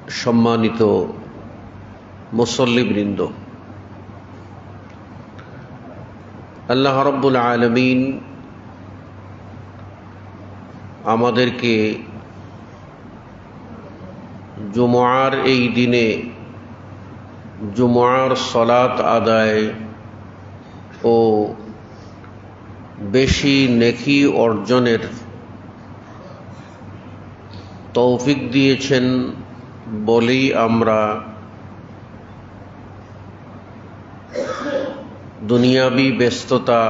সম্মানিত মুসল্লিবৃন্দ, আল্লাহ রাব্বুল আলামিন আমাদেরকে জুমআর এই দিনে জুমআর সালাত আদায় ও বেশি নেকি অর্জনের তৌফিক দিয়েছেন বলেই আমরা দুনিয়াবি ব্যস্ততা,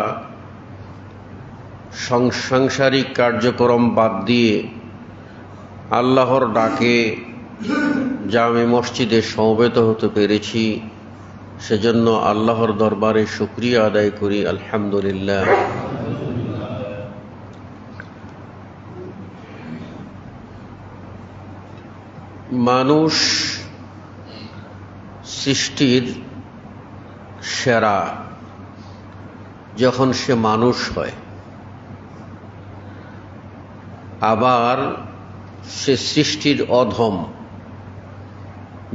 সাংসারিক কার্যক্রম বাদ দিয়ে আল্লাহর ডাকে জামে মসজিদে সমবেত হতে পেরেছি। সেজন্য আল্লাহর দরবারে শুকরিয়া আদায় করি, আলহামদুলিল্লাহ। মানুষ সৃষ্টির সেরা যখন সে মানুষ হয়, আবার সে সৃষ্টির অধম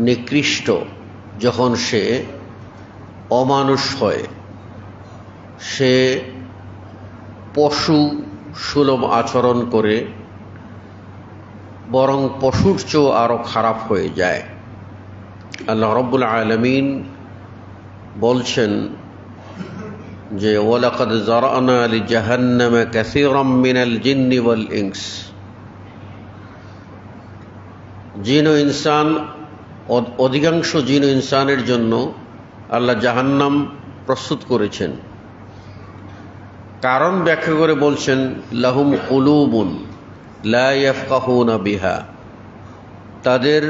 নিকৃষ্ট যখন সে অমানুষ হয়। সে পশু সুলভ আচরণ করে, বরং পশুর চেয়েও আরো খারাপ হয়ে যায়। আল্লাহ রাব্বুল আলামিন বলছেন যে ওয়ালাকাদ যারানা লিজাহান্নামা কাসীরাম মিনাল জিন্নি ওয়াল ইনস। জিন ও ইনসান, অধিকাংশ জিন ও ইনসানের জন্য আল্লাহ জাহান্নাম প্রস্তুত করেছেন। কারণ ব্যাখ্যা করে বলছেন লাহুম কুলুবুন লা ইয়াফকাহুনা বিহা। তাদের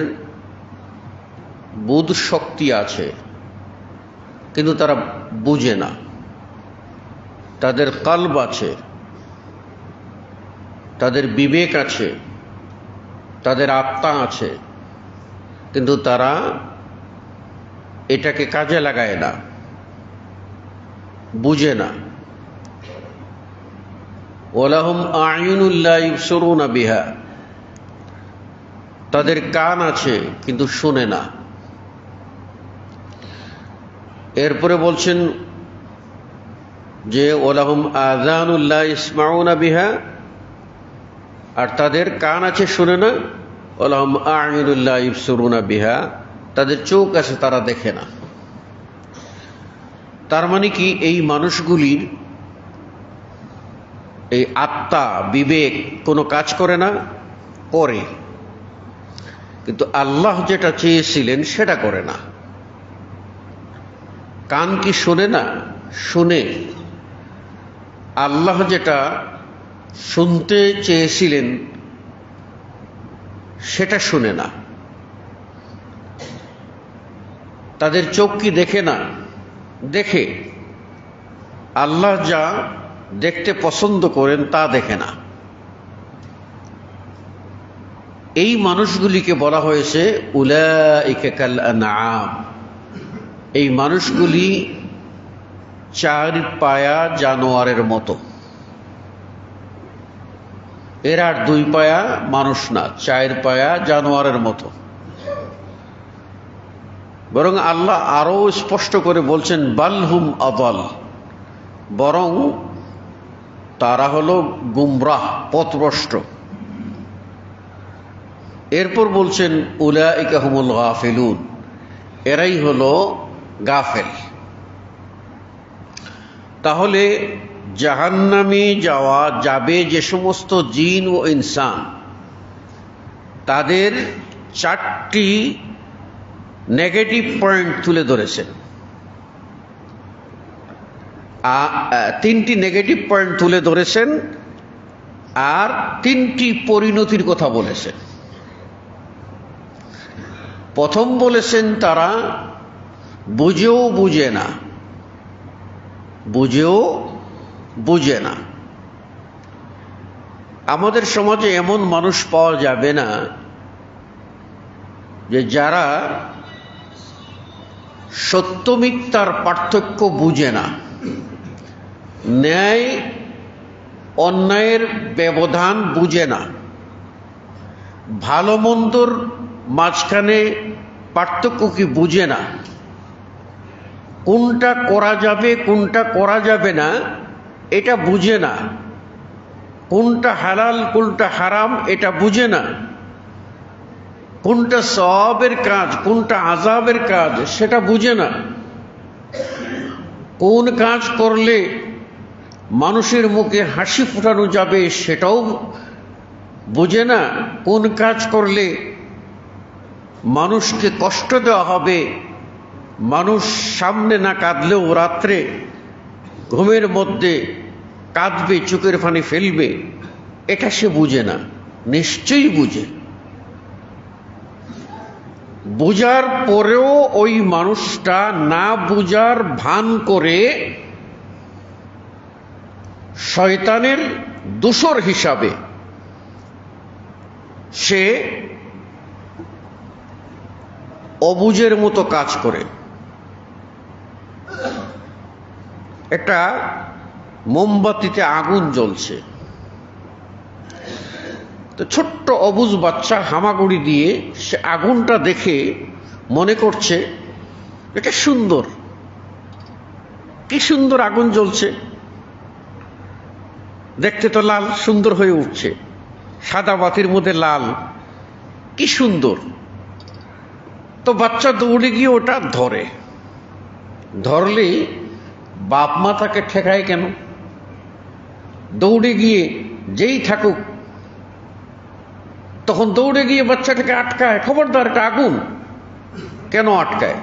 বুধ শক্তি আছে কিন্তু তারা বুঝে না। তাদের কলব আছে, তাদের বিবেক আছে, তাদের আত্মা আছে, কিন্তু তারা এটাকে কাজে লাগায় না, বুঝে না। ওয়ালাহুম আ'য়ুনুন লা ইবসিরুনা বিহা। তাদের কান আছে কিন্তু শুনে না। এরপরে বলছেন যে ওয়ালাহুম আযানুন লা ইসমাউনা বিহা, আর তাদের কান আছে শুনে না। ওয়ালাহুম আ'য়ুনুন লা ইবসিরুনা বিহা, তাদের চোখ আছে তারা দেখে না। তার মানে কি, এই মানুষগুলির এই আত্মা বিবেক কোনো কাজ করে না? করে, কিন্তু আল্লাহ যেটা চেয়েছিলেন সেটা করে না। কান কি শোনে না? শুনে। আল্লাহ যেটা শুনতে চেয়েছিলেন সেটা শুনে না। তাদের চোখ কি দেখে না? দেখে। আল্লাহ যা দেখতে পছন্দ করেন তা দেখে না। এই মানুষগুলিকে বলা হয়েছে উলাইকা কাল আনআম। এই মানুষগুলি চার পায়া জানোয়ারের মতো। এর আর দুই পায়া মানুষ না, চার পায়া জানোয়ারের মতো। বরং আল্লাহ আরো স্পষ্ট করে বলছেন বালহুম আদাল, বরং তারা হলো গুমরাহ, পথভ্রষ্ট। এরপর বলছেন উলাইকা হুমুল গাফিলুন, এরাই হলো গাফেল। তাহলে জাহান্নামে যাবে যে সমস্ত জিন ও ইনসান, তাদের চারটি নেগেটিভ পয়েন্ট তুলে ধরেছেন। তিনটি নেগেটিভ পয়েন্ট তুলে ধরেছেন আর তিনটি পরিণতির কথা বলেছেন। প্রথম বলেছেন তারা বুঝেও বুঝে না, বুঝেও বুঝে না। আমাদের সমাজে এমন মানুষ পাওয়া যাবে না যে যারা সত্য মিথ্যার পার্থক্য বুঝে না, ন্যায় অন্যায়ের ব্যবধান বুঝে না, ভালো মন্দর মাঝখানে পার্থক্য কি বুঝে না, কোনটা করা যাবে কোনটা করা যাবে না এটা বুঝে না, কোনটা হালাল কোনটা হারাম এটা বুঝে না, কোনটা সওয়াবের কাজ কোনটা আযাবের কাজ সেটা বুঝে না, কোন কাজ করলে মানুষের মুখে হাসি ফোটানো যাবে সেটাও বুঝে না, কোন কাজ করলে মানুষকে কষ্ট দেওয়া হবে, মানুষ সামনে না কাঁদলেও রাত্রে ঘুমের মধ্যে কাঁদবে, চোখের পানি ফেলবে, এটা সে বুঝে না। নিশ্চয়ই বুঝে, বুঝার পরেও ওই মানুষটা না বুঝার ভান করে শয়তানের দোসর হিসাবে সে অবুঝের মতো কাজ করে। একটা মোমবাতিতে আগুন জ্বলছে, তো ছোট্ট অবুঝ বাচ্চা হামাগুড়ি দিয়ে সে আগুনটা দেখে মনে করছে এটা সুন্দর, কি সুন্দর আগুন জ্বলছে, দেখতে তো লাল, সুন্দর হয়ে উঠছে, সাদা বাতির মধ্যে লাল, কি সুন্দর। তো বাচ্চা দৌড়ে গিয়ে ওটা ধরে, ধরলে বাপ মা তাকে ঠেকায় কেন? দৌড়ে গিয়ে যেই থাকুক তখন দৌড়ে গিয়ে বাচ্চাটাকে আটকায়, খবরদার এটা আগুন। কেন আটকায়?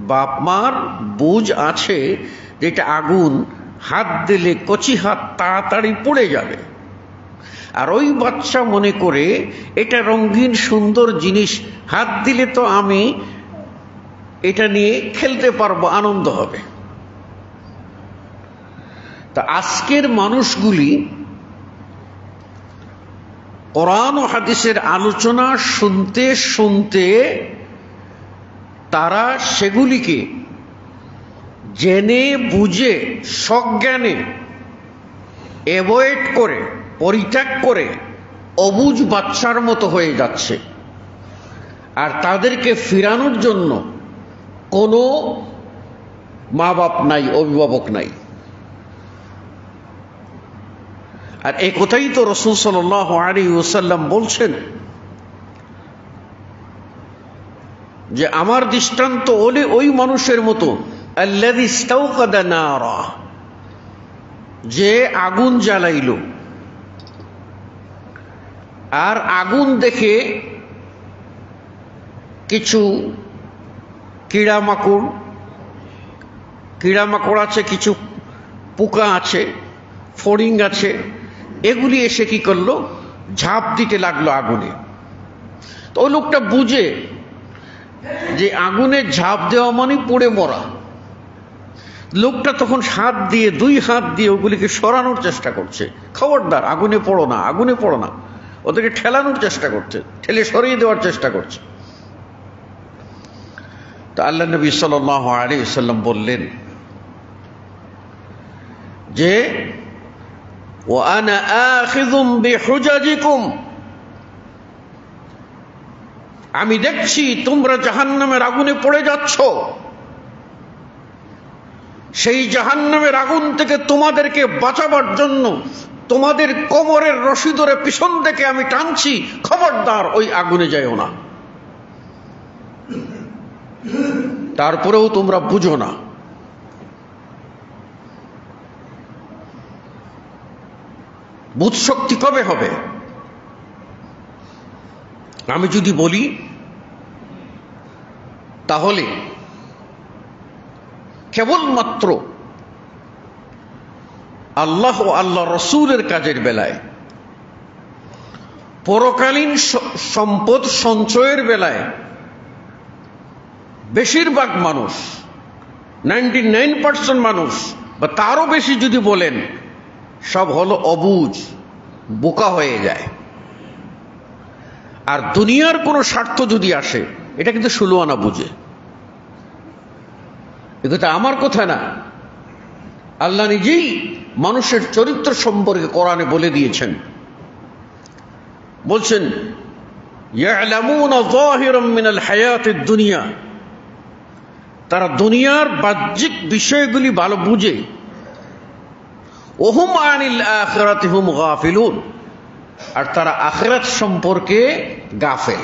বাপ মার বুঝ আছে যে এটা আগুন, হাত দিলে কচি হাত তাড়াতাড়ি পড়ে যাবে। আর ওই বাচ্চা মনে করে এটা রঙিন সুন্দর জিনিস, হাত দিলে তো আমি এটা নিয়ে খেলতে পারবো, আনন্দ হবে। তা আজকের মানুষগুলি কোরআন ও হাদিসের আলোচনা শুনতে শুনতে তারা সেগুলিকে জেনে বুঝে সজ্ঞানে অ্যাভয়েড করে, পরিত্যাগ করে অবুঝ বাচ্চার মতো হয়ে যাচ্ছে। আর তাদেরকে ফিরানোর জন্য কোনো মা বাপ নাই, অভিভাবক নাই। আর এই কথাই তো রাসূল সাল্লাল্লাহু আলাইহি ওয়াসাল্লাম বলছেন যে আমার দৃষ্টান্ত হলে ওই মানুষের মতো আল্লাযী ইস্তাওকাদা নারা, যে আগুন জ্বালাইল, আর আগুন দেখে কিছু কীড়ামাকড় আছে, কিছু পোকা আছে, ফড়িং আছে, এগুলি এসে কি করলো, ঝাঁপ দিতে লাগলো আগুনে। তো ওই লোকটা বুঝে যে আগুনে ঝাঁপ দেওয়া মানে পড়ে মরা। লোকটা তখন হাত দিয়ে, দুই হাত দিয়ে ওগুলিকে সরানোর চেষ্টা করছে, খবরদার আগুনে পড়ো না, আগুনে পড়ো না, ওদেরকে ঠেলানোর চেষ্টা করছে, ঠেলে সরিয়ে দেওয়ার চেষ্টা করছে। তো আল্লাহ নবী সাল্লাল্লাহু আলাইহি ওয়াসাল্লাম বললেন যে ওয়া আনা আখিযুম বিহুজাজিকুম, আমি দেখছি তোমরা জাহান্নামের আগুনে পড়ে যাচ্ছ, সেই জাহান্নামের আগুন থেকে তোমাদেরকে বাঁচাবার জন্য তোমাদের কোমরের রশি ধরে পিছন থেকে আমি টানছি, খবরদার ওই আগুনে যাইও না। তারপরেও তোমরা বুঝো না। বুঝ শক্তি কবে হবে? আমি যদি বলি তাহলে কেবলমাত্র আল্লাহ ও আল্লাহ রসুলের কাজের বেলায়, পরকালীন সম্পদ সঞ্চয়ের বেলায় বেশিরভাগ মানুষ, 99% মানুষ বা তারও বেশি যদি বলেন, সব হলো অবুঝ, বোকা হয়ে যায়। আর দুনিয়ার কোনো স্বার্থ যদি আসে, এটা কিন্তু 16 আনা বুঝে। এ কথা আমার কথা না, আল্লাহ নিজেই মানুষের চরিত্র সম্পর্কে কোরআনে বলে দিয়েছেন। বলছেন ইয়ালামুনা যাহিরাম মিনাল হায়াতিদ দুনিয়া, তারা দুনিয়ার বাহ্যিক বিষয়গুলি ভালো বুঝে। ওহুম আনিল আখিরাতি হুম গাফিলুন, আর তারা আখিরাত সম্পর্কে গাফেল।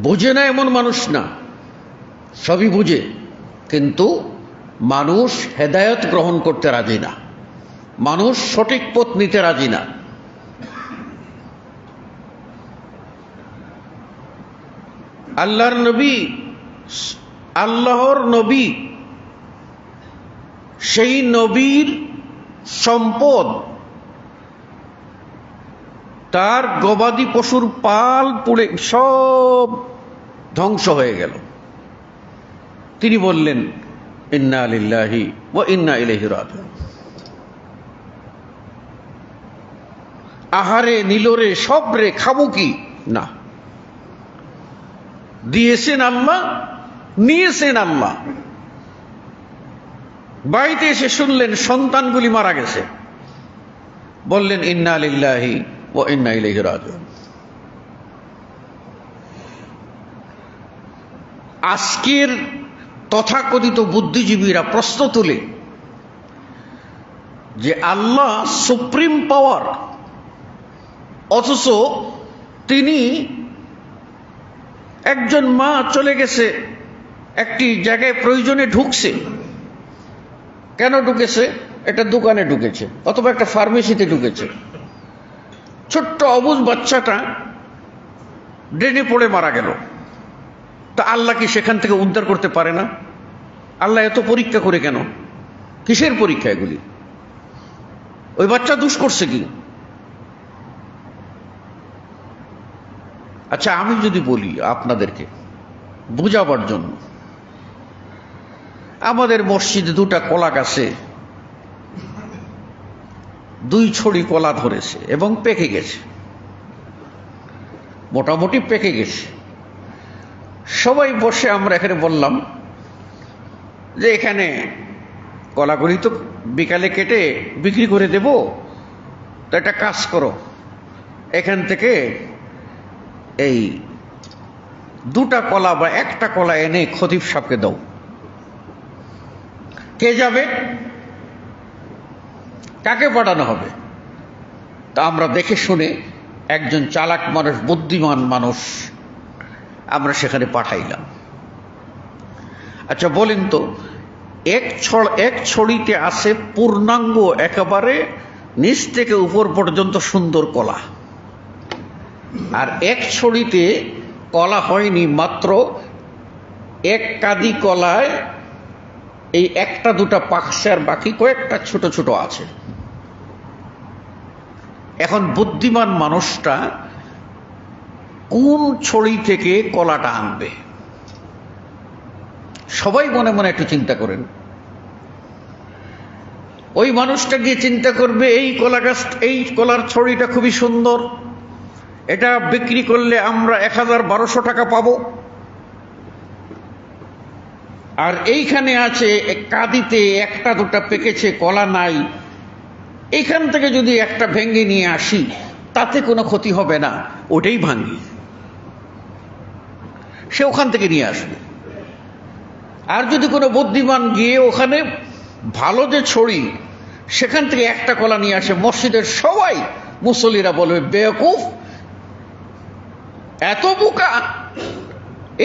বুঝে না এমন মানুষ না, সবই বুঝে, কিন্তু মানুষ হেদায়েত গ্রহণ করতে রাজি না, মানুষ সঠিক পথ নিতে রাজি না। আল্লাহর নবী, সেই নবীর সম্পদ, তার গবাদি পশুর পাল পুড়ে সব ধ্বংস হয়ে গেল। তিনি বললেন, ইন্না লিল্লাহি ওয়া ইন্না ইলাইহি রাজিউন। আহারে নীলরে সব রে, খাবো কি না, দিয়েছেন আল্লাহ, নিয়েছেন আল্লাহ। বাড়িতে এসে শুনলেন সন্তানগুলি মারা গেছে, বললেন ইন্না লিল্লাহি ওয়া ইন্না ইলাইহি রাজিউন। আজকের তথাকথিত বুদ্ধিজীবীরা প্রশ্ন তোলে যে আল্লাহ সুপ্রিম পাওয়ার, অথচ তিনি, একজন মা চলে গেছে একটি জায়গায় প্রয়োজনে ঢুকছে, কেন ঢুকেছে? একটা দোকানে ঢুকেছে অথবা একটা ফার্মেসিতে ঢুকেছে, ছোট্ট অবুঝ বাচ্চাটা ড্রেনে পড়ে মারা গেল। তা আল্লাহ কি সেখান থেকে উদ্ধার করতে পারে না? আল্লাহ এত পরীক্ষা করে কেন? কিসের পরীক্ষা এগুলি? ওই বাচ্চা দোষ করছে কি? আচ্ছা, আমি যদি বলি আপনাদেরকে বুঝাবার জন্য, আমাদের মসজিদে দুটা কলা গাছে 2 ছড়ি কলা ধরেছে এবং পেকে গেছে, মোটামুটি পেকে গেছে। সবাই বসে আমরা এখানে বললাম যে এখানে কলাগুলি তো বিকালে কেটে বিক্রি করে দেব, তো একটা কাজ করো, এখান থেকে এই 2টা কলা বা 1টা কলা এনে খতিব সাহেবকে দাও। কে যাবে? কাকে পাঠানো হবে? তা আমরা দেখে শুনে একজন চালাক মানুষ, বুদ্ধিমান মানুষ আমরা সেখানে পাঠাইলাম। আচ্ছা বলেন তো, এক ছড়িতে আছে পূর্ণাঙ্গ একেবারে নিচ থেকে উপর পর্যন্ত সুন্দর কলা, আর এক ছড়িতে কলা হয়নি, মাত্র 1 কাঁদি কলায় এই 1টা 2টা পাকছে আর বাকি কয়েকটা ছোট ছোট আছে। এখন বুদ্ধিমান মানুষটা কোন ছড়ি থেকে কলাটা আনবে? সবাই মনে মনে একটু চিন্তা করেন। ওই মানুষটা গিয়ে চিন্তা করবে, এই কলা গাছ, এই কলার ছড়িটা খুবই সুন্দর, এটা বিক্রি করলে আমরা 1200 টাকা পাবো, আর এইখানে আছে কাঁদিতে 1টা 2টা পেকেছে, কলা নাই, এইখান থেকে যদি একটা ভেঙে নিয়ে আসি তাতে কোনো ক্ষতি হবে না, ওটাই ভাঙি। সে ওখান থেকে নিয়ে আসবে। আর যদি কোনো বুদ্ধিমান গিয়ে ওখানে ভালো যে ছড়ি, সেখান থেকে 1টা কলা নিয়ে আসে, মসজিদের সবাই মুসল্লিরা বলবে, বেয়াকুফ, এত বোকা,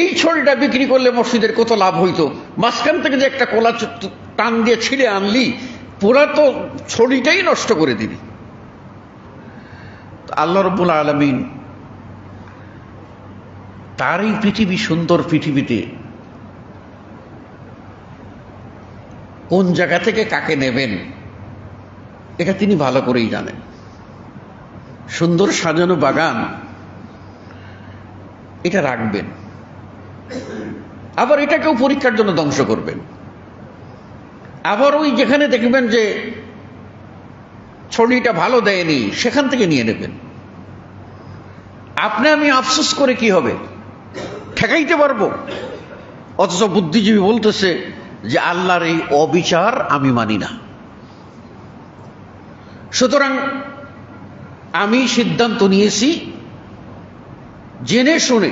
এই ছড়িটা বিক্রি করলে মসজিদের কত লাভ হইতো, মাঝখান থেকে যে একটা কলা টান দিয়ে ছিঁড়ে আনলি, পুরা তো ছড়িটাই নষ্ট করে দিবি। আল্লাহ রাব্বুল আলামিন তার এই পৃথিবী, সুন্দর পৃথিবীতে কোন জায়গা থেকে কাকে নেবেন এটা তিনি ভালো করেই জানেন। সুন্দর সাজানো বাগান এটা রাখবেন, আবার এটাকেও পরীক্ষার জন্য ধ্বংস করবেন। আবার ওই যেখানে দেখবেন যে ছড়িটা ভালো দেয়নি, সেখান থেকে নিয়ে নেবেন। আপনি আমি আফসোস করে কি হবে? ঠেকাইতে পারবো? অথচ বুদ্ধিজীবী বলতেছে যে আল্লাহর এই অবিচার আমি মানি না। সুতরাং আমি সিদ্ধান্ত নিয়েছি জেনে শুনে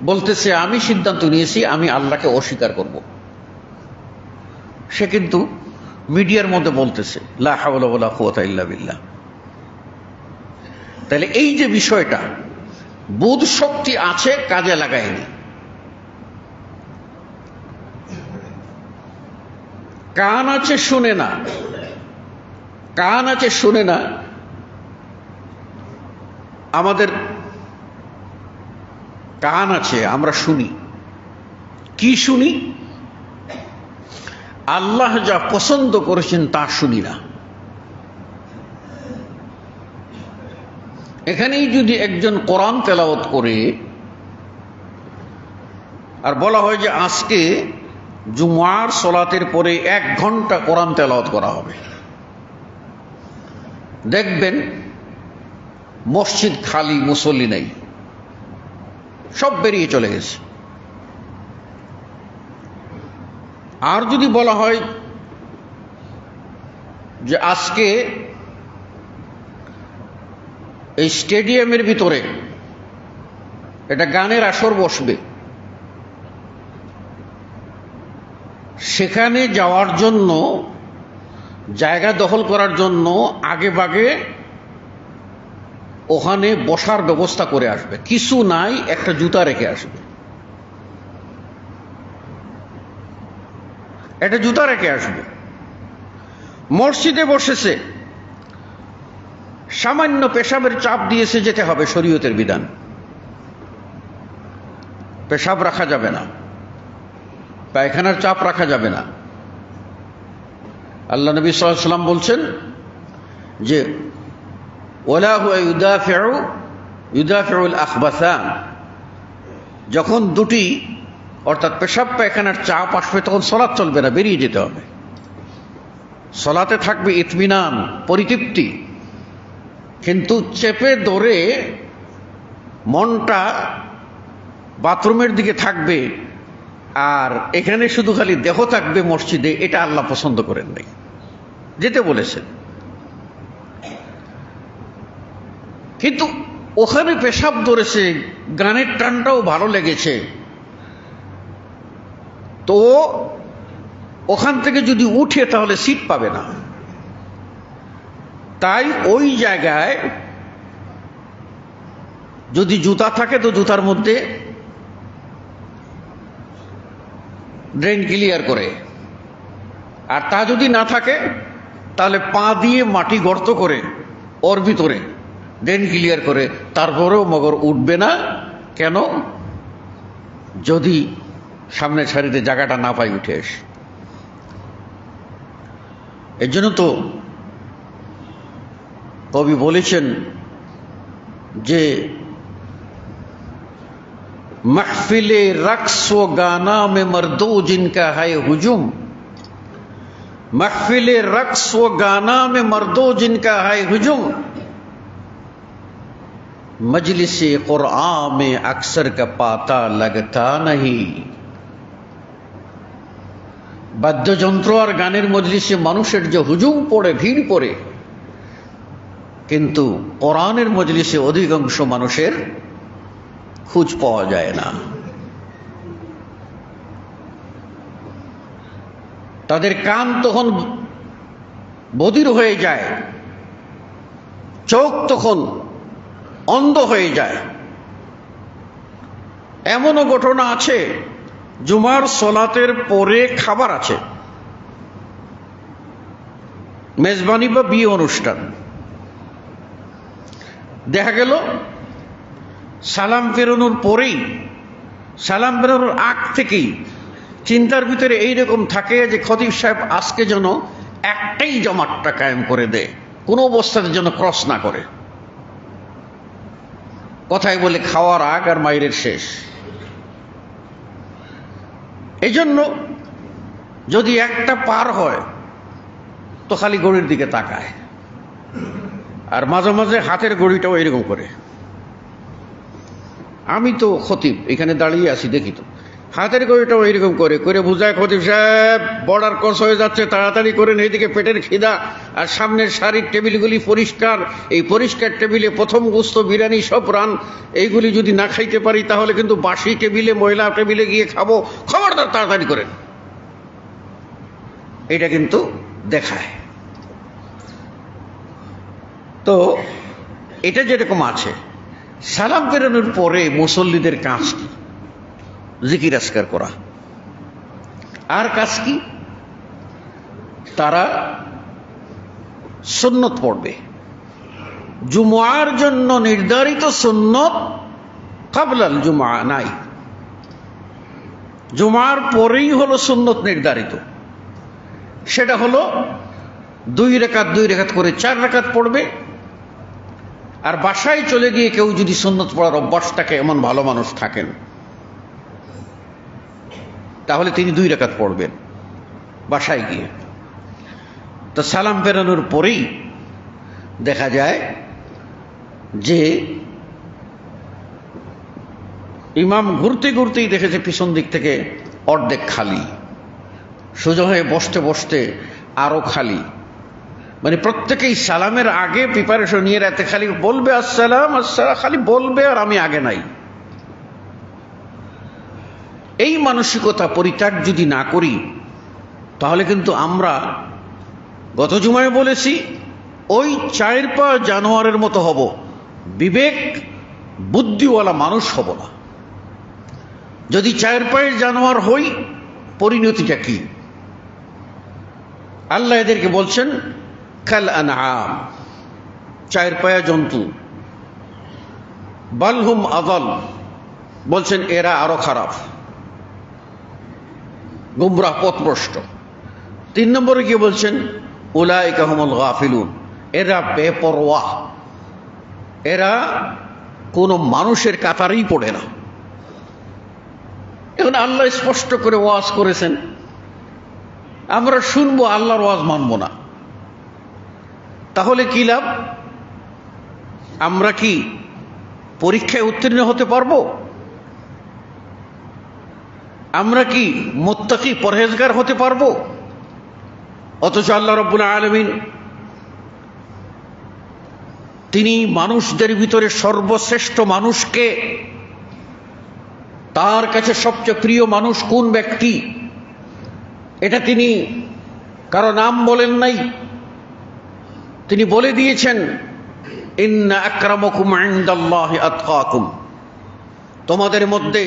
বলতেছে আমি সিদ্ধান্ত নিয়েছি আমি আল্লাহকে অস্বীকার করব, সে কিন্তু মিডিয়ার মধ্যে বলতেছে লা হাওলা ওয়ালা কুওয়াতা ইল্লা বিল্লাহ। তাহলে এই যে বিষয়টা, বোধ শক্তি আছে, কাজে লাগায়নি, কান আছে শুনে না, কান আছে শুনে না। আমাদের কান আছে, আমরা শুনি। কি শুনি? আল্লাহ যা পছন্দ করেছেন তা শুনি না। এখানেই যদি একজন কোরআন তেলাওয়াত করে আর বলা হয় যে আজকে জুমার সলাতের পরে 1 ঘন্টা কোরআন তেলাওয়াত করা হবে, দেখবেন মসজিদ খালি, মুসল্লি নেই, সব বেরিয়ে চলে গেছে। আর যদি বলা হয় যে আজকে এই স্টেডিয়ামের ভিতরে এটা গানের আসর বসবে, সেখানে যাওয়ার জন্য, জায়গা দখল করার জন্য আগে ভাগে ওখানে বসার ব্যবস্থা করে আসবে, কিছু নাই, একটা জুতা রেখে আসবে, একটা জুতা রেখে আসবে। মসজিদে বসেছে, সামান্য পেশাবের চাপ দিয়েছে, যেতে হবে, শরীয়তের বিধান, পেশাব রাখা যাবে না, পায়খানার চাপ রাখা যাবে না। আল্লাহ নবী সাল্লাল্লাহু আলাইহি ওয়াসাল্লাম বলছেন যে ওয়ালা হুয়া ইউদাফিউল আখবাসান, যখন দুটি অর্থাৎ পেশাব পায়খানার চাপ আসবে তখন সালাত চলবে না, বেরিয়ে যেতে হবে। সালাতে থাকবে ইতমিনান, পরিতৃপ্তি, কিন্তু চেপে ধরে মনটা বাথরুমের দিকে থাকবে আর এখানে শুধু খালি দেহ থাকবে মসজিদে, এটা আল্লাহ পছন্দ করেন নাই, যেতে বলেছেন। কিন্তু ওখানে পেশাব ধরেছে, গানের টানটাও ভালো লেগেছে, তো ওখান থেকে যদি উঠে তাহলে সিট পাবে না। তাই ওই জায়গায় যদি জুতা থাকে তো জুতার মধ্যে ড্রেন ক্লিয়ার করে, আর তা যদি না থাকে তাহলে পা দিয়ে মাটি গর্ত করে ওর ভিতরে ড্রেন ক্লিয়ার করে, তারপরেও মগর উঠবে না। কেন? যদি সামনের সারিতে জায়গাটা না পাই উঠে এসে। এর জন্য তো কবি বলেছেন যে महफिले रक्स व गाना में मर्दो जिनका है हुजुम, महफिले रक्स व गाना में मर्दो जिनका है हुजुम, मजलिसे कुरआन में अक्सर का पाता लगता नहीं। বাদ্যযন্ত্র আর গানের মজলিসে মানুষের যে হুজুম পড়ে, ভিড় পড়ে, কিন্তু কোরআনের মজলিসে অধিকাংশ মানুষের খোঁজ পাওয়া যায় না। তাদের কান তখন বধির হয়ে যায়, চোখ তখন অন্ধ হয়ে যায়। এমনও ঘটনা আছে, জুমার সলাতের পরে খাবার আছে, মেজবানি বা বিয়ে অনুষ্ঠান, দেখা গেল সালাম ফেরানোর পরেই, সালাম ফেরানোর আগ থেকেই চিন্তার ভিতরে এইরকম থাকে যে খতিব সাহেব আজকে যেন একটাই জামাতটা কায়েম করে দেয়, কোনো অবস্থাতে যেন ক্রস না করে। কথায় বলে খাওয়ার আগ আর মাইরের শেষ। এই জন্য যদি একটা পার হয় তো খালি ঘড়ির দিকে তাকায়, আর মাঝে মাঝে হাতের ঘড়িটাও এরকম করে। আমি তো খতিব, এখানে দাঁড়িয়ে আছি, দেখি তো হাতের কড়িটাও এইরকম করে করে বুঝায়, খতিব সাহেব বর্ডার ক্রস হয়ে যাচ্ছে, তাড়াতাড়ি করেন, এইদিকে পেটের খিদা, আর সামনের সারির টেবিলগুলি পরিষ্কার, এই পরিষ্কার টেবিলে প্রথম গোস্ত বিরিয়ানি সব রান, এইগুলি যদি না খাইতে পারি তাহলে কিন্তু বাসি টেবিলে, মহিলা টেবিলে গিয়ে খাবো, খবরদার তাড়াতাড়ি করেন। এটা কিন্তু দেখায়। তো এটা যেরকম আছে, সালাম ফেরানোর পরে মুসল্লিদের কাজ কি? জিকির আজকার করা। আর কাজ কি? তারা সুন্নত পড়বে। জুমআর জন্য নির্ধারিত সুন্নত কাবলাল জুমআ নাই, জুমআর পরেই হলো সুন্নত নির্ধারিত। সেটা হলো 2 রাকাত করে 4 রাকাত পড়বে। আর বাসায় চলে গিয়ে কেউ যদি সুন্নত পড়ার অভ্যাস থাকে, এমন ভালো মানুষ থাকেন, তাহলে তিনি 2 রাকাত পড়বেন বাসায় গিয়ে। তো সালাম ফেরানোর পরেই দেখা যায় যে ইমাম ঘুরতে ঘুরতেই দেখেছে পিছন দিক থেকে অর্ধেক খালি, সোজা হয়ে বসতে বসতে আরো খালি। মানে প্রত্যেকেই সালামের আগে প্রিপারেশন নিয়ে রাতে খালি বলবে আসসালাম আসসালাম, খালি বলবে, আর আমি আগে নাই। এই মানসিকতা পরিত্যাগ যদি না করি, তাহলে কিন্তু আমরা গত জুমায় বলেছি, ওই 4 পা জানোয়ারের মতো হব, বিবেক বুদ্ধিওয়ালা মানুষ হব না। যদি 4 পায়ের জানোয়ার হই, পরিণতিটা কি? আল্লাহ এদেরকে বলছেন কাল আনআম, 4 পায়া জন্তু। বালহুম আযাল, বলছেন এরা আরো খারাপ, গুমরাহ পথভ্রষ্ট। 3 নম্বরে কি বলছেন? উলাইকা হুমুল গাফিলুন, এরা বেপরোয়া, এরা কোন মানুষের কাতারেই পড়ে না। এখন আল্লাহ স্পষ্ট করে ওয়াজ করেছেন, আমরা শুনবো, আল্লাহর ওয়াজ মানবো না। তাহলে কি লাভ? আমরা কি পরীক্ষায় উত্তীর্ণ হতে পারবো? আমরা কি মুত্তাকি পরহেজগার হতে পারবো? অথচ আল্লাহ রাব্বুল আলামিন তিনি মানুষদের ভিতরে সর্বশ্রেষ্ঠ মানুষকে, তার কাছে সবচেয়ে প্রিয় মানুষ কোন ব্যক্তি, এটা তিনি কারো নাম বলেন নাই, তিনি বলে দিয়েছেন ইন্না আকরামাকুম ইনদাল্লাহি আতকাকুম, তোমাদের মধ্যে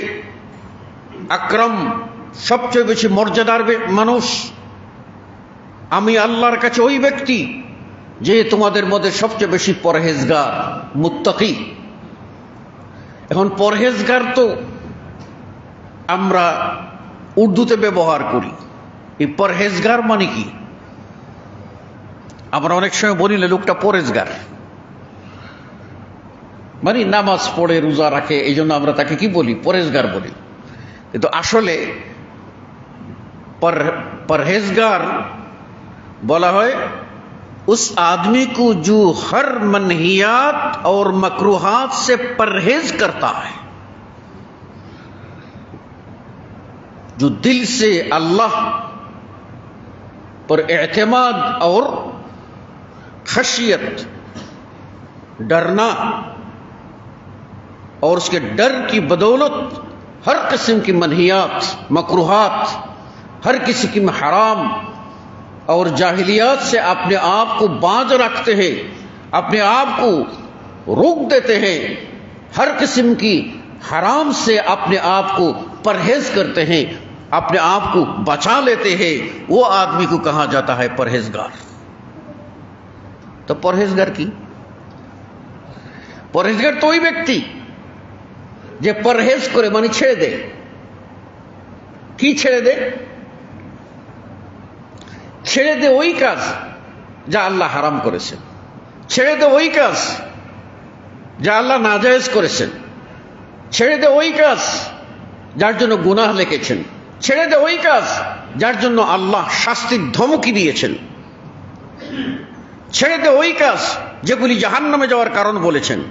আকরাম, সবচেয়ে বেশি মর্যাদার মানুষ আমি আল্লাহর কাছে ওই ব্যক্তি যে তোমাদের মধ্যে সবচেয়ে বেশি পরহেজগার, মুত্তাকি। এখন পরহেজগার তো আমরা উর্দুতে ব্যবহার করি, এই পরহেজগার মানে কি? আমরা অনেক সময় বলি না লোকটা পরহেজগার, মানে নামাজ পড়ে রোজা রাখে, এই জন্য আমরা তাকে কি বলি? পরহেজগার বলি। কিন্তু আসলে পরহেজগার বলা হয় उस आदमी को जो हर मनहियात और मकरूहात से परहेज करता है, जो दिल से अल्लाह पर एतमाद और खशियत, डरना, और उसके डर की बदौलत हर किस्म की मनहियात, मकरूहात, हर किस्म की हराम और जाहिलियात से अपने आप को बांध रखते हैं, अपने आप को रोक देते हैं, हर किस्म की हराम से अपने आप को परहेज करते हैं, अपने आप को बचा लेते हैं, वो आदमी को कहा जाता है परहेजगार। तो परहेजगार की परहेजगार तो वही व्यक्ति যে পরহেজ করে, মানে ছেড়ে দে। কি ছেড়ে দে? ছেড়ে দে ওই কাজ যা আল্লাহ হারাম করেছেন, ছেড়ে দে ওই কাজ যা আল্লাহ নাজায়েজ করেছেন, ছেড়ে দে ওই কাজ যার জন্য গুনাহ লিখেছেন, ছেড়ে দে ওই কাজ যার জন্য আল্লাহ শাস্তির ধমকি দিয়েছেন, ছেড়ে দে ওই কাজ যেগুলি জাহান্নামে যাওয়ার কারণ বলেছেন।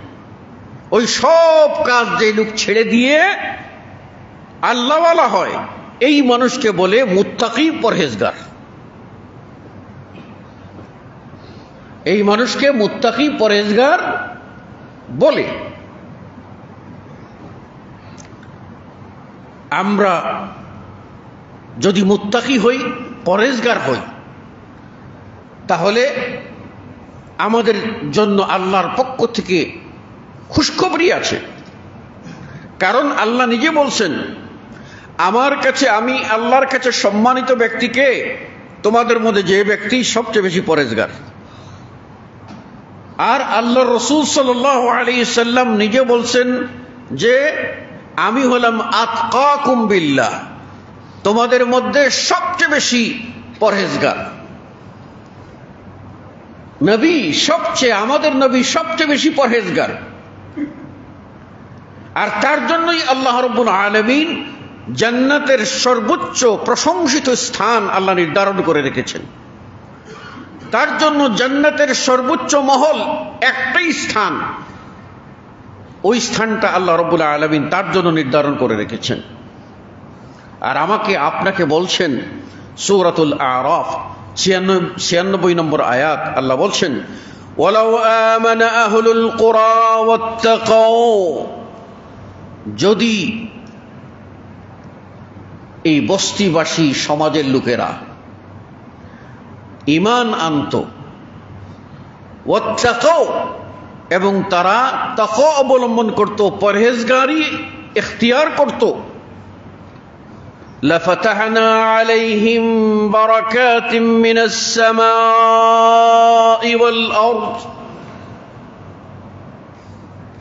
ওই সব কাজ যে লোক ছেড়ে দিয়ে আল্লাহওয়ালা হয়, এই মানুষকে বলে মুত্তাকি পরহেজগার। এই মানুষকে মুত্তাকি পরহেজগার বলে। আমরা যদি মুত্তাকি হই, পরহেজগার হই, তাহলে আমাদের জন্য আল্লাহর পক্ষ থেকে খুশখবরি আছে। কারণ আল্লাহ নিজে বলছেন, আমার কাছে, আমি আল্লাহর কাছে সম্মানিত ব্যক্তিকে তোমাদের মধ্যে যে ব্যক্তি সবচেয়ে বেশি পরহেজগার। আর আল্লাহ রসূল সাল্লাল্লাহু আলাইহি সাল্লাম নিজে বলছেন যে আমি হলাম আতকাকুম বিল্লাহ, তোমাদের মধ্যে সবচেয়ে বেশি পরহেজগার। নবী সবচেয়ে, আমাদের নবী সবচেয়ে বেশি পরহেজগার। আর তার জন্যই আল্লাহ রাব্বুল আলামিন জান্নাতের সর্বোচ্চ প্রশংসিত স্থান আল্লাহ নির্ধারণ করে রেখেছেন। তার জন্য জান্নাতের সর্বোচ্চ মহল একটাই স্থান, ওই স্থানটা আল্লাহ রাব্বুল আলামিন তার জন্য নির্ধারণ করে রেখেছেন। আর আমাকে আপনাকে বলছেন, সূরাতুল আরাফ 96 নম্বর আয়াত, আল্লাহ বলছেন, ওয়ালাউ আমানা আহলুল কুরা ওয়াত্তাকাউ, যদি এই বস্তিবাসী সমাজের লোকেরা ঈমান আনত, ওয়াত্তাকাউ, এবং তারা তাকওয়া অবলম্বন করত, পরহেজগারি ইখতিয়ার করত, লাফাতাহনা আলাইহিম বারাকাতিম মিনাস সামাই ওয়াল আরদ,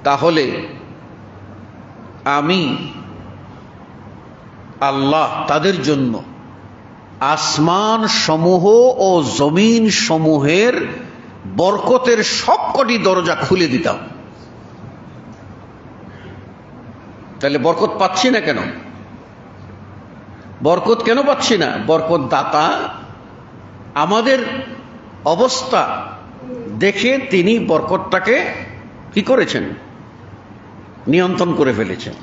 তাহলে আমি আল্লাহ তাদের জন্য আসমান সমূহ ও জমিন সমূহের বরকতের সবকটি দরজা খুলে দিতাম। তাহলে বরকত পাচ্ছি না কেন? বরকত কেন পাচ্ছি না? বরকত দাতা আমাদের অবস্থা দেখে তিনি বরকতটাকে কি করেছেন? নিয়ন্ত্রণ করে ফেলেছেন।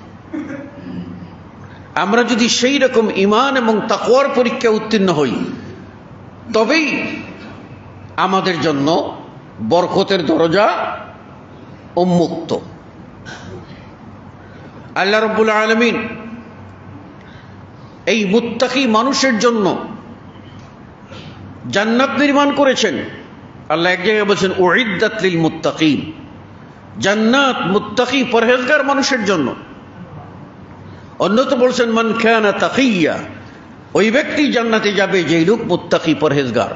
আমরা যদি সেই রকম ঈমান এবং তাকওয়ার পরীক্ষা উত্তীর্ণ হই, তবেই আমাদের জন্য বরকতের দরজা উন্মুক্ত। আল্লাহ রাব্বুল আলামিন এই মুত্তাকি মানুষের জন্য জান্নাত নির্মাণ করেছেন। আল্লাহ এক জায়গায় বলছেন, উইদ্দাত লিল মুত্তাকিন, জান্নাত মুত্তাকি পরহেজগার মানুষের জন্য। অন্যত বলছেন, মান কানা তাকিয়া, ওই ব্যক্তি জান্নাতে যাবে যেই লোক মুত্তাকি পরহেজগার।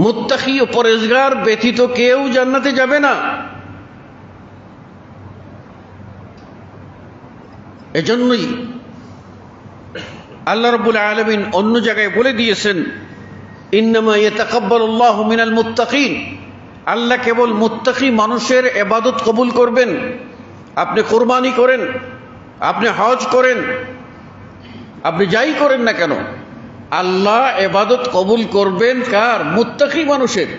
মুত্তাকি ও পরহেজগার ব্যতীত কেউ জান্নাতে যাবে না। এজন্যই আল্লাহ রাব্বুল আলামিন অন্য জায়গায় বলে দিয়েছেন, ইন্নামা ইয়াতাকাব্বালুল্লাহু মিনাল মুত্তাকিন, আল্লাহ কেবল মুত্তাকি মানুষের ইবাদত কবুল করবেন। আপনি কুরবানি করেন, আপনি হজ করেন, আপনি যাই করেন না কেন, আল্লাহ ইবাদত কবুল করবেন কার? মুত্তাকি মানুষের।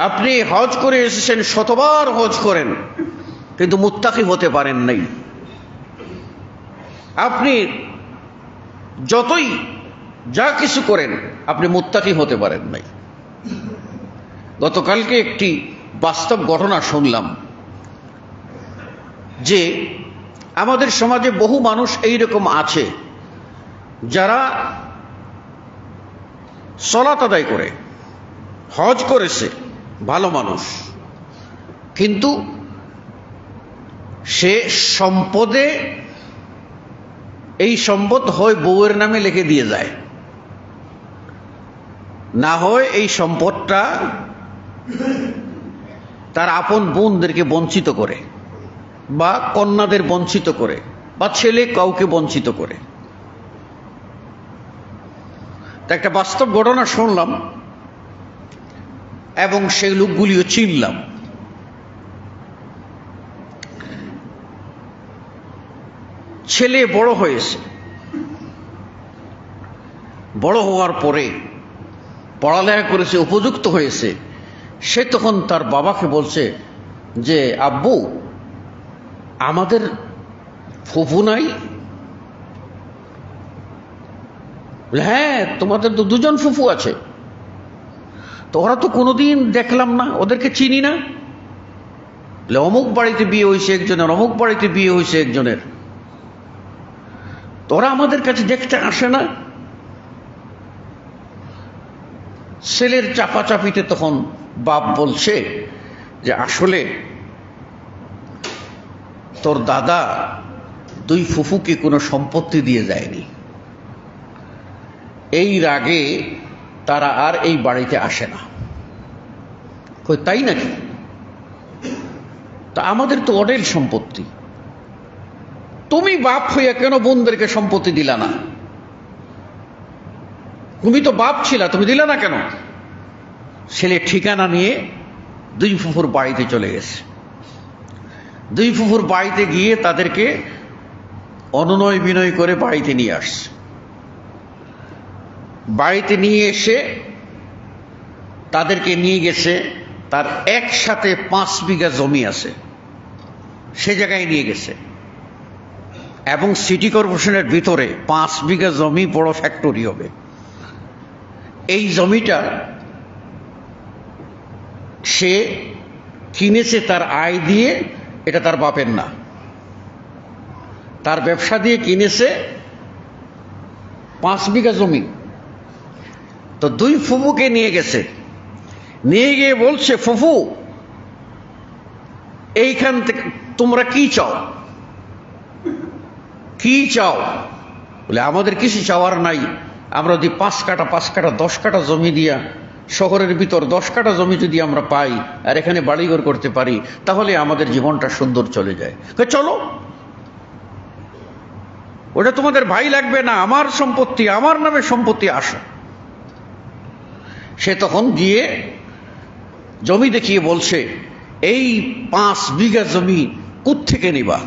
আপনি হজ করে এসেছেন, শতবার হজ করেন, কিন্তু মুত্তাকি হতে পারেন নাই। আপনি যতই যা কিছু করেন, আপনি মুত্তাকি হতে পারেন নাই। গতকালকে একটি বাস্তব ঘটনা শুনলাম যে আমাদের সমাজে বহু মানুষ এইরকম আছে যারা সালাত আদায় করে, হজ করেছে, ভালো মানুষ, কিন্তু সে সম্পদে, এই সম্পদ হয় বউয়ের নামে লিখে দিয়ে যায়, না হয় এই সম্পদটা তার আপন বোনদেরকে বঞ্চিত করে, বা কন্যাদের বঞ্চিত করে, বা ছেলে কাউকে বঞ্চিত করে। একটা বাস্তব ঘটনা শুনলাম এবং সেই লোকগুলিও চিনলাম। ছেলে বড় হয়েছে, বড় হওয়ার পরে পড়ালেখা করেছে, উপযুক্ত হয়েছে। সে তখন তার বাবাকে বলছে যে, আব্বু, আমাদের ফুফু নাই? হ্যাঁ, তোমাদের তো দুজন ফুফু আছে। তো ওরা তো কোনোদিন দেখলাম না, ওদেরকে চিনি না। অমুক বাড়িতে বিয়ে হয়েছে একজনের, অমুক বাড়িতে বিয়ে হয়েছে একজনের। তোরা আমাদের কাছে দেখতে আসে না। ছেলের চাপাচাপিতে তখন বাপ বলছে যে আসলে তোর দাদা দুই ফুফুকে কোনো সম্পত্তি দিয়ে যায়নি, এই রাগে তারা আর এই বাড়িতে আসে না। কই তাই নাকি? তা আমাদের তো অডেল সম্পত্তি, তুমি বাপ হইয়া কেন বোনদেরকে সম্পত্তি দিলা না? তুমি তো বাপ ছিলা, তুমি দিলা না কেন? ছেলে ঠিকানা নিয়ে দুই ফুফুর বাড়িতে চলে গেছে। দুই ফুফুর বাড়িতে গিয়ে তাদেরকে অনুনয় বিনয় করে বাড়িতে নিয়ে আসছে। বাড়িতে নিয়ে এসে তাদেরকে নিয়ে গেছে, তার একসাথে 5 বিঘা জমি আছে, সে জায়গায় নিয়ে গেছে। এবং সিটি কর্পোরেশনের ভিতরে 5 বিঘা জমি বড় ফ্যাক্টরি হবে। এই জমিটা সে কিনেছে তার আয় দিয়ে, এটা তার বাপের না, তার ব্যবসা দিয়ে কিনেছে 5 বিঘা জমি। তো দুই ফুফুকে নিয়ে গেছে, নিয়ে গিয়ে বলছে, ফুফু এইখান থেকে তোমরা কি চাও? কি চাও? বলে আমাদের কিছু চাওয়ার নাই, আমরা যদি 5 কাঠা 5 কাঠা 10 কাঠা জমি দিয়া শহরের ভিতর 10 কাঠা জমি যদি আমরা পাই আর এখানে বাড়িঘর করতে পারি, তাহলে আমাদের জীবনটা সুন্দর চলে যায়। চলো, ওটা তোমাদের ভাই লাগবে না, আমার সম্পত্তি, আমার নামে সম্পত্তি, আসো। সে তখন গিয়ে জমি দেখিয়ে বলছে, এই 5 বিঘা জমি কোত্থেকে নিবা?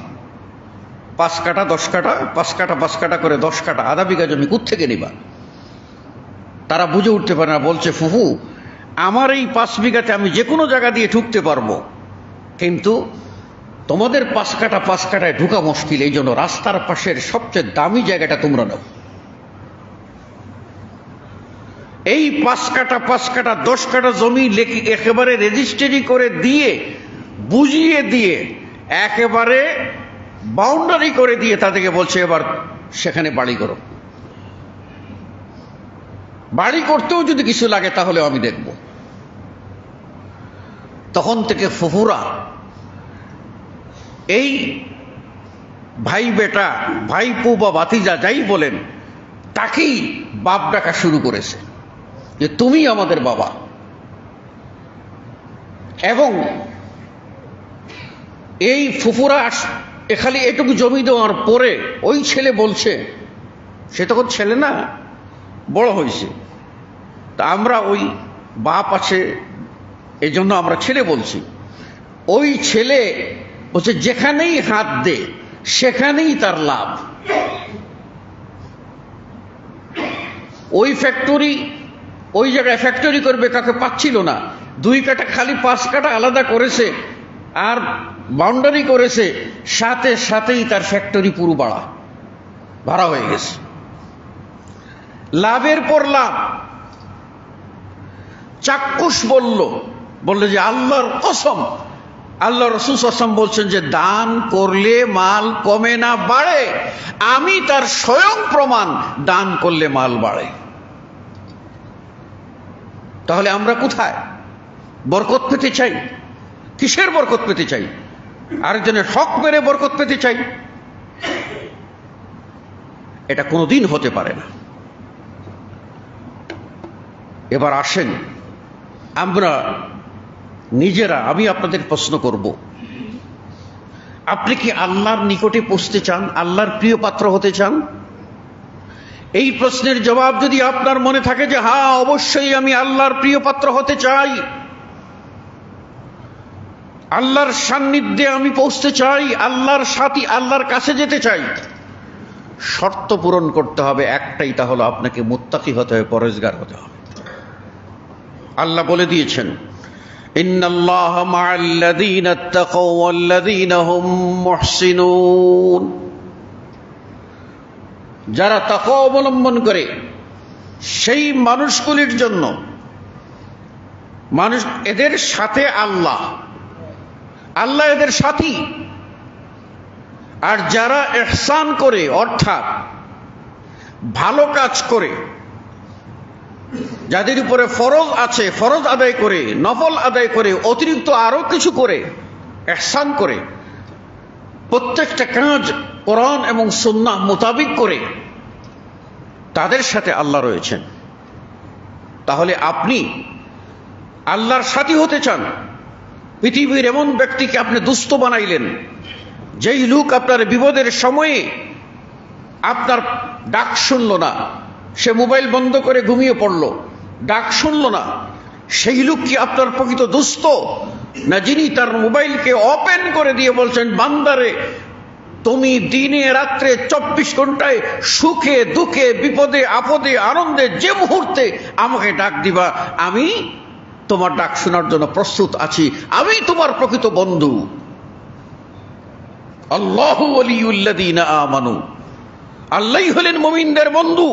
5 কাঠা 10 কাঠা 5 কাঠা 5 কাঠা করে 10 কাঠা, আধা বিঘা জমি কোত্থেকে নিবা? তারা বুঝে উঠতে পারে না, বলছে ফুফু আমার এই 5 বিঘাতে আমি যে কোনো জায়গা দিয়ে ঢুকতে পারবো, কিন্তু তোমাদের 5 কাঠা 5 কাঠায় ঢুকা মুশকিল, এই জন্য রাস্তার পাশের সবচেয়ে দামি জায়গাটা তোমরা নাও। এই 5 কাঠা 5 কাঠা 10 কাঠা জমি একেবারে রেজিস্ট্রি করে দিয়ে, বুঝিয়ে দিয়ে, একেবারে বাউন্ডারি করে দিয়ে তাদেরকে বলছে এবার সেখানে বাড়ি করো। বাড়ি করতেও যদি কিছু লাগে তাহলে আমি দেখব। তখন থেকে ফুফুরা এই ভাই বেটা, ভাইপো বা ভাতিজা যাই বলেন, তাকেই বাপ ডাকা শুরু করেছে যে তুমি আমাদের বাবা। এবং এই ফুফুরা খালি এটুকু জমি দেওয়ার পরে ওই ছেলে বলছে, সে তখন ছেলে না, বড় হয়েছে, তা আমরা ওই বাপ আছে এই জন্য আমরা ছেলে বলছি। ওই ছেলে বলছে যেখানেই হাত দে সেখানেই তার লাভ। ওই ফ্যাক্টরি, ওই জায়গায় ফ্যাক্টরি করবে কাকে পাচ্ছিল না, 2 কাঠা খালি 5 কাঠা আলাদা করেছে আর বাউন্ডারি করেছে, সাথে সাথেই তার ফ্যাক্টরি পুরো ভাড়া হয়ে গেছে। লাভের পর লাভ। চাক্ষুষ বলল যে আল্লাহর কসম, আল্লাহ রাসূল সাল্লাল্লাহু আলাইহি ওয়াসাল্লাম বলছেন যে দান করলে মাল কমে না বাড়ে, আমি তার স্বয়ং প্রমাণ, দান করলে মাল বাড়ে। তাহলে আমরা কোথায়? বরকত পেতে চাই। কিসের বরকত পেতে চাই? আরেকজনের হক মেরে বরকত পেতে চাই? এটা কোনোদিন হতে পারে না। এবার আসেন আমরা নিজেরা, আমি আপনাদের প্রশ্ন করব, আপনি কি আল্লাহর নিকটে পৌঁছতে চান? আল্লাহর প্রিয় পাত্র হতে চান? এই প্রশ্নের জবাব যদি আপনার মনে থাকে যে হ্যাঁ অবশ্যই আমি আল্লাহর প্রিয় পাত্র হতে চাই, আল্লাহর সান্নিধ্যে আমি পৌঁছতে চাই, আল্লাহর সাথী, আল্লাহর কাছে যেতে চাই, শর্ত পূরণ করতে হবে একটাই, তা হলো আপনাকে মুত্তাকি হতে হবে, পরহেজগার হতে হবে। আল্লাহ বলে দিয়েছেন ইন্নাল্লাহা মা'আল্লাযীনা ইত্তাকাও ওয়াল্লাযীনা হুম মুহসিনুন। যারা তাকওয়া অবলম্বন করে সেই মানুষগুলির জন্য এদের সাথে আল্লাহ এদের সাথী। আর যারা ইহসান করে অর্থাৎ ভালো কাজ করে, যাদের উপরে ফরজ আছে ফরজ আদায় করে, নফল আদায় করে, অতিরিক্ত আরো কিছু করে, ইহসান করে, প্রত্যেকটা কাজ কোরআন এবং সুন্নাহ মোতাবিক করে, তাদের সাথে আল্লাহ রয়েছেন। তাহলে আপনি আল্লাহর সাথী হতে চান, পৃথিবীর এমন ব্যক্তিকে আপনি দুস্থ বানাইলেন যেই লোক আপনার বিপদের সময়ে আপনার ডাক শুনল না, সে মোবাইল বন্ধ করে ঘুমিয়ে পড়ল, ডাক শুনল না, সেই লোক কি আপনার প্রকৃত দুস্থ, না যিনি তার মোবাইলকে ওপেন করে দিয়ে বলছেন, বান্দারে তুমি দিনে রাত্রে 24 ঘন্টায় সুখে দুঃখে বিপদে আপদে আনন্দে যে মুহূর্তে আমাকে ডাক দিবা, আমি তোমার ডাক শোনার জন্য প্রস্তুত আছি, আমি তোমার প্রকৃত বন্ধু। আল্লাহু ওয়ালিউল্লাযীনা আমানু, আল্লাহই হলেন মুমিনদের বন্ধু।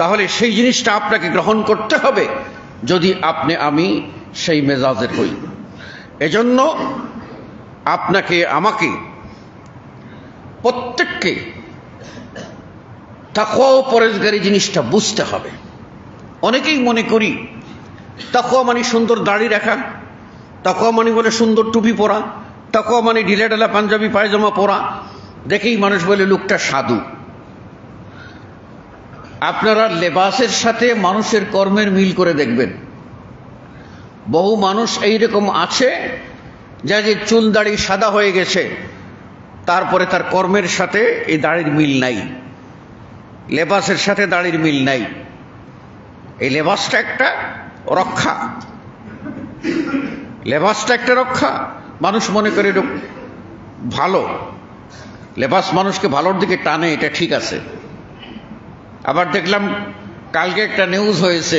তাহলে সেই জিনিসটা আপনাকে গ্রহণ করতে হবে যদি আমি সেই মেজাজের হই। এজন্য আপনাকে আমাকে প্রত্যেককে তাকওয়া ও পরেজগারি জিনিসটা বুঝতে হবে। অনেকেই মনে করি তাকওয়া মানে সুন্দর দাড়ি রাখা, তাকওয়া মানে বলে সুন্দর টুপি পরা, তাকওয়া মানে ঢিলেঢালা পাঞ্জাবি পায়জামা পরা, দেখেই মানুষ বলে লোকটা সাধু। আপনারা লেবাসের সাথে মানুষের কর্মের মিল করে দেখবেন। বহু মানুষ এইরকম আছে যা যে চুল দাড়ি সাদা হয়ে গেছে, তারপরে তার কর্মের সাথে এই দাড়ির মিল নাই, লেবাসের সাথে দাড়ির মিল নাই। এই লেবাসটা একটা রক্ষা, লেবাসটা একটা রক্ষা। মানুষ মনে করে ভালো, লেবাস মানুষকে ভালোর দিকে টানে, এটা ঠিক আছে। আবার দেখলাম কালকে একটা নিউজ হয়েছে,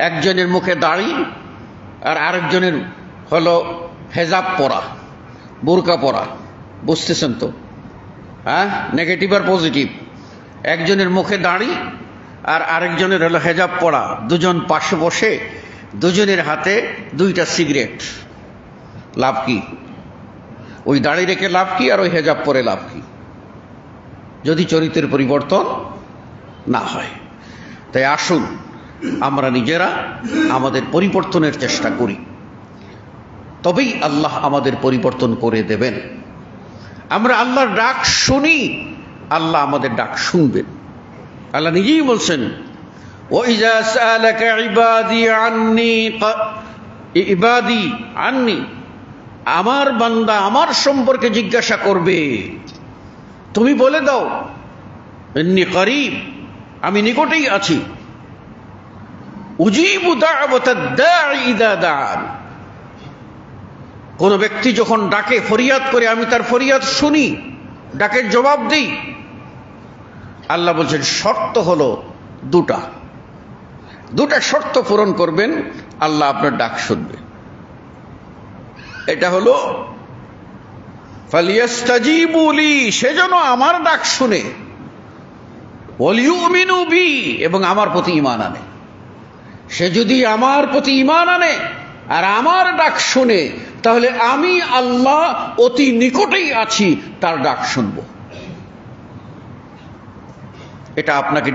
একজনের মুখে দাড়ি আর আরেকজনের হলো হেজাব পরা, বোরকা পরা। বুঝতেছেন তো? হ্যাঁ, নেগেটিভ আর পজিটিভ। একজনের মুখে দাড়ি আর আরেকজনের হলো হেজাব পরা, দুজন পাশে বসে, দুজনের হাতে 2টা সিগারেট। লাভ কি? ওই দাড়ি রেখে লাভ কি, আর ওই হেজাব পরে লাভ কি, যদি চরিত্রের পরিবর্তন না হয়? তাই আসুন আমরা নিজেরা আমাদের পরিবর্তনের চেষ্টা করি, তবেই আল্লাহ আমাদের পরিবর্তন করে দেবেন। আমরা আল্লাহর ডাক শুনি, আল্লাহ আমাদের ডাক শুনবেন। আল্লাহ নিজেই বলছেন, ওয়াইযা সাআলাকা ইবাদি আন্নি, আমার বান্দা আমার সম্পর্কে জিজ্ঞাসা করবে, তুমি বলে দাও ইন্নী করিব, আমি নিকটেই আছি। উজিবু দাওয়াতাদ দাঈ ইযা দাআন, কোন ব্যক্তি যখন ডাকে, ফরিয়াদ করে, আমি তার ফরিয়াদ শুনি, ডাকের জবাব দিই। আল্লাহ বলছেন শর্ত হলো দুটা শর্ত পূরণ করবেন, আল্লাহ আপনার ডাক শুনবে। এটা হলো ফালিয়াস্তাজিবু লি, সেজন্য আমার ডাক শুনে, ওয়ালিউমিনু বি, এবং আমার প্রতি ঈমান আনে। সে যদি আমার প্রতি ঈমান আনে আর আমার ডাক শুনে, তাহলে আমি আল্লাহ অতি নিকটেই আছি, তার ডাক শুনব। এটা আপনাকে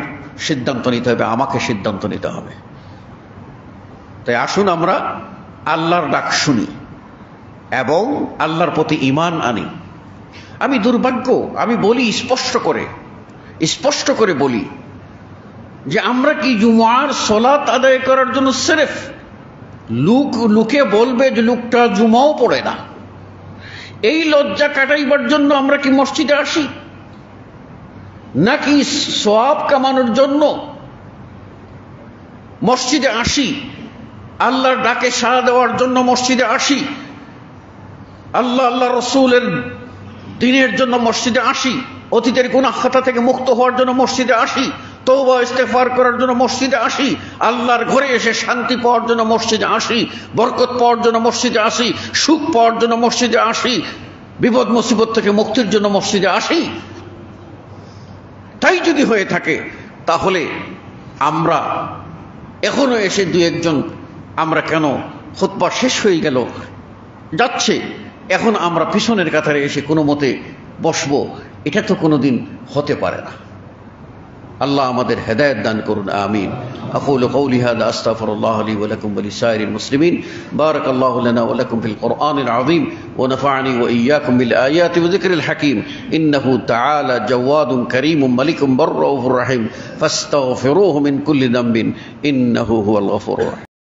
সিদ্ধান্ত নিতে হবে, আমাকে সিদ্ধান্ত নিতে হবে। তাই আসুন আমরা আল্লাহর ডাক শুনি এবং আল্লাহর প্রতি ঈমান আনি। আমি দুর্ভাগ্য, আমি বলি স্পষ্ট করে বলি যে আমরা কি জুমার সালাত আদায় করার জন্য সিরেফ লোকে বলবে যে লোকটা জুমাও পড়ে না, এই লজ্জা কাটাইবার জন্য আমরা কি মসজিদে আসি, নাকি সওয়াব কামানোর জন্য মসজিদে আসি? আল্লাহর ডাকে সাড়া দেওয়ার জন্য মসজিদে আসি, আল্লাহ রসুলের দ্বীনের জন্য মসজিদে আসি, অতীতের গুনাহ খাতা থেকে মুক্ত হওয়ার জন্য মসজিদে আসি, তওবা ইস্তেগফার করার জন্য মসজিদে আসি, আল্লাহর ঘরে এসে শান্তি পাওয়ার জন্য মসজিদে আসি, বরকত পাওয়ার জন্য মসজিদে আসি, সুখ পাওয়ার জন্য মসজিদে আসি, বিপদ মুসিবত থেকে মুক্তির জন্য মসজিদে আসি। তাই যদি হয়ে থাকে তাহলে আমরা এখনো এসে দু একজন আমরা কেন খুতবা শেষ হয়ে গেল যাচ্ছে, এখন আমরা পিছনের কাতারে এসে কোনো মতে বসবো, এটা তো কোনোদিন হতে পারে না। আল্লাহ আমাদের হেদায়েত দান করুন, আমিন। আকুলু কওলি হাযা আস্তাগফিরুল্লাহ লি ওয়া লাকুম ওয়া লিসাইরিল মুসলিমিন। বারাকাল্লাহু লানা ওয়া লাকুম ফিল কুরআনিল আযীম ওয়া নাফা'নি ওয়া ইয়্যাকুম বিল আয়াতি ওয়া যিকরিল হাকীম। ইন্নাহু তাআলা জাওয়াদুন কারীমুন মালিকুম বাররাউফুর রাহিম ফাস্তাগফিরুহু মিন কুল্লি যামবিন ইন্নাহু হুয়াল গফুরুর রাহিম।